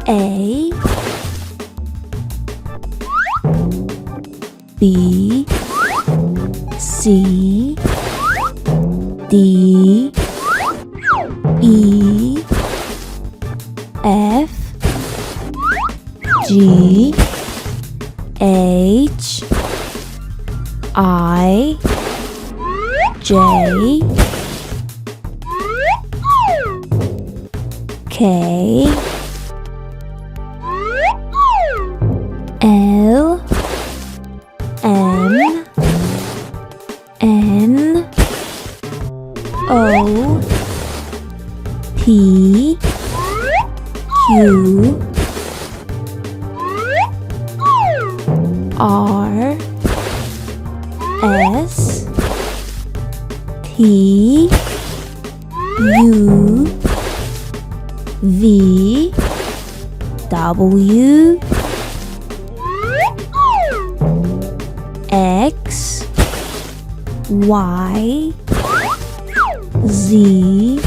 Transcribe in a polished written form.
A B C D E F G H I J K L M N O P Q R S T U V W X Y Z